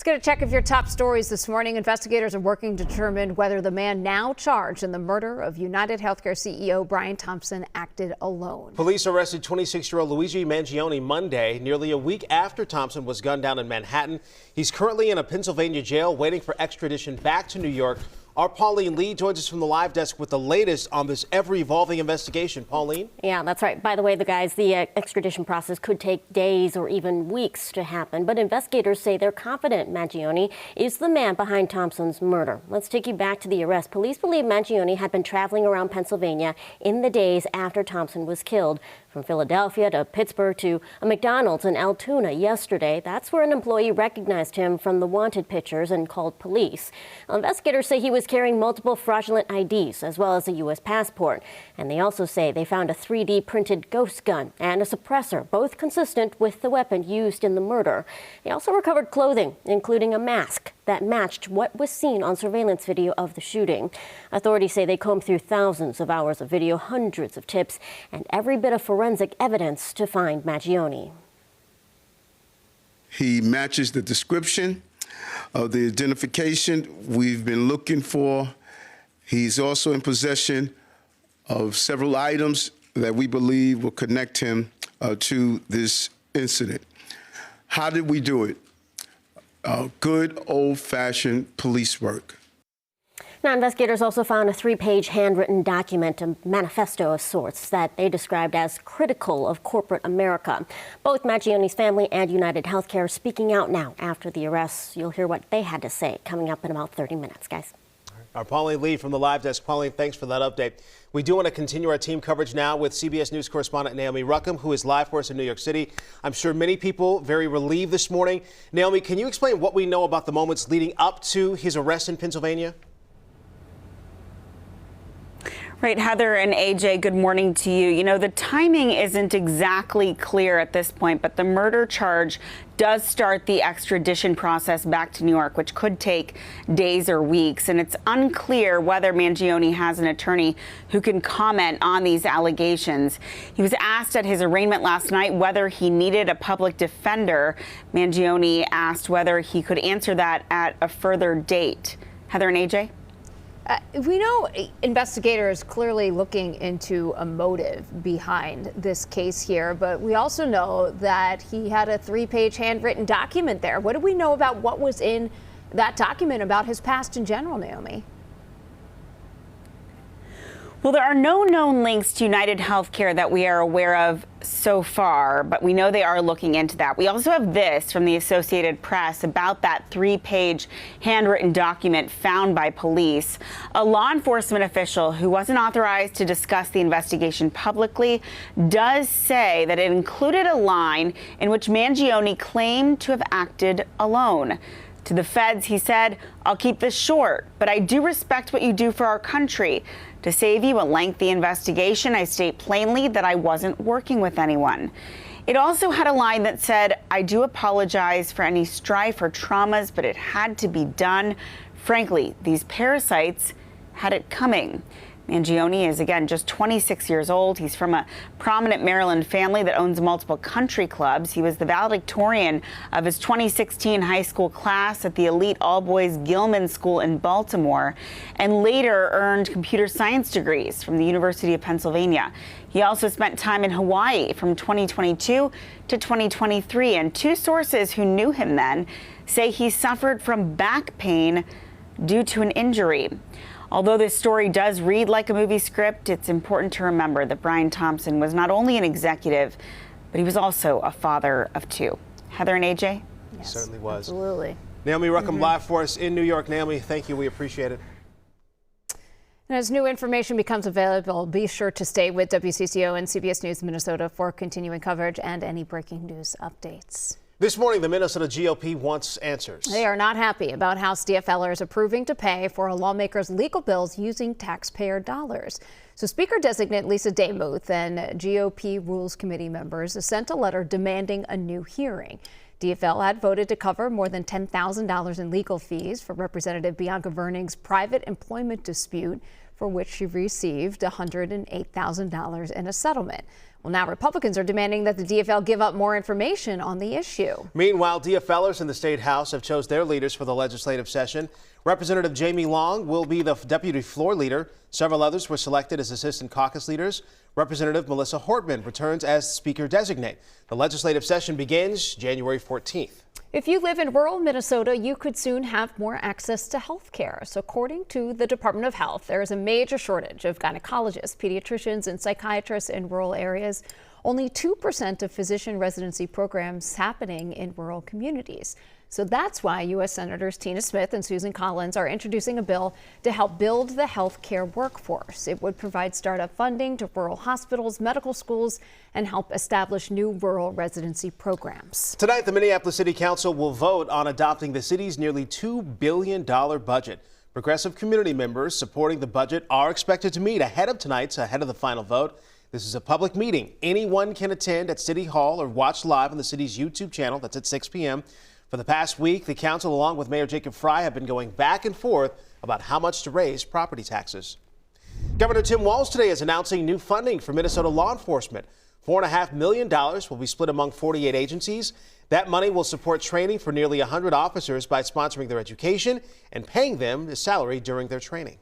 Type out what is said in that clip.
Get a check of your top stories this morning. Investigators are working to determine whether the man now charged in the murder of UnitedHealthcare CEO Brian Thompson acted alone. Police arrested 26-year-old Luigi Mangione Monday, nearly a week after Thompson was gunned down in Manhattan. He's currently in a Pennsylvania jail waiting for extradition back to New York. Our Pauline Lee joins us from the live desk with the latest on this ever-evolving investigation. Pauline? Yeah, that's right. By the way, the extradition process could take days or even weeks to happen, but investigators say they're confident Mangione is the man behind Thompson's murder. Let's take you back to the arrest. Police believe Mangione had been traveling around Pennsylvania in the days after Thompson was killed. From Philadelphia to Pittsburgh to a McDonald's in Altoona yesterday. That's where an employee recognized him from the wanted pictures and called police. Investigators say he was carrying multiple fraudulent IDs as well as a U.S. passport. And they also say they found a 3D printed ghost gun and a suppressor, both consistent with the weapon used in the murder. They also recovered clothing, including a mask that matched what was seen on surveillance video of the shooting. Authorities say they combed through thousands of hours of video, hundreds of tips, and every bit of forensic evidence to find Mangione. He matches the description of the identification we've been looking for. He's also in possession of several items that we believe will connect him to this incident. How did we do it? Good old-fashioned police work. Now, investigators also found a 3-page handwritten document, a manifesto of sorts, that they described as critical of corporate America. Both Mangione's family and UnitedHealthcare are speaking out now after the arrests. You'll hear what they had to say coming up in about 30 minutes, guys. Our Pauline Lee from the live desk. Pauline, thanks for that update. We do want to continue our team coverage now with CBS News correspondent Naomi Ruckham, who is live for us in New York City. I'm sure many people very relieved this morning. Naomi, can you explain what we know about the moments leading up to his arrest in Pennsylvania? Right, Heather and AJ, good morning to you. You know, the timing isn't exactly clear at this point, but the murder charge does start the extradition process back to New York, which could take days or weeks. And it's unclear whether Mangione has an attorney who can comment on these allegations. He was asked at his arraignment last night whether he needed a public defender. Mangione asked whether he could answer that at a further date. Heather and AJ? We know investigators clearly looking into a motive behind this case here, but we also know that he had a 3-page handwritten document there. What do we know about what was in that document about his past in general, Naomi? Well, there are no known links to UnitedHealthcare that we are aware of so far, but we know they are looking into that. We also have this from the Associated Press about that 3-page handwritten document found by police. A law enforcement official who wasn't authorized to discuss the investigation publicly does say that it included a line in which Mangione claimed to have acted alone. To the feds, he said, "I'll keep this short, but I do respect what you do for our country. To save you a lengthy investigation, I state plainly that I wasn't working with anyone." It also had a line that said, "I do apologize for any strife or traumas, but it had to be done. Frankly, these parasites had it coming." Mangione is, again, just 26 years old. He's from a prominent Maryland family that owns multiple country clubs. He was the valedictorian of his 2016 high school class at the elite all-boys Gilman School in Baltimore, and later earned computer science degrees from the University of Pennsylvania. He also spent time in Hawaii from 2022 to 2023, and two sources who knew him then say he suffered from back pain due to an injury. Although this story does read like a movie script, it's important to remember that Brian Thompson was not only an executive, but he was also a father of 2. Heather and AJ? He certainly was. Absolutely. Naomi Ruckham live for us in New York. Naomi, thank you. We appreciate it. And as new information becomes available, be sure to stay with WCCO and CBS News Minnesota for continuing coverage and any breaking news updates. This morning, the Minnesota GOP wants answers. They are not happy about House DFLers approving to pay for a lawmaker's legal bills using taxpayer dollars. So Speaker-designate Lisa Demuth and GOP Rules Committee members sent a letter demanding a new hearing. DFL had voted to cover more than $10,000 in legal fees for Representative Bianca Verning's private employment dispute, for which she received $108,000 in a settlement. Well, now Republicans are demanding that the DFL give up more information on the issue. Meanwhile, DFLers in the state house have chose their leaders for the legislative session. Representative Jamie Long will be the deputy floor leader. Several others were selected as assistant caucus leaders. Representative Melissa Hortman returns as speaker designate. The legislative session begins January 14th. If you live in rural Minnesota, you could soon have more access to health care. So according to the Department of Health, there is a major shortage of gynecologists, pediatricians, and psychiatrists in rural areas. Only 2% of physician residency programs happening in rural communities. So that's why U.S. Senators Tina Smith and Susan Collins are introducing a bill to help build the health care workforce. It would provide startup funding to rural hospitals, medical schools, and help establish new rural residency programs. Tonight, the Minneapolis City Council will vote on adopting the city's nearly $2 billion budget. Progressive community members supporting the budget are expected to meet ahead of the final vote. This is a public meeting. Anyone can attend at City Hall or watch live on the city's YouTube channel. That's at 6 p.m. For the past week, the council, along with Mayor Jacob Fry, have been going back and forth about how much to raise property taxes. Governor Tim Walz today is announcing new funding for Minnesota law enforcement. $4.5 million will be split among 48 agencies. That money will support training for nearly 100 officers by sponsoring their education and paying them a salary during their training.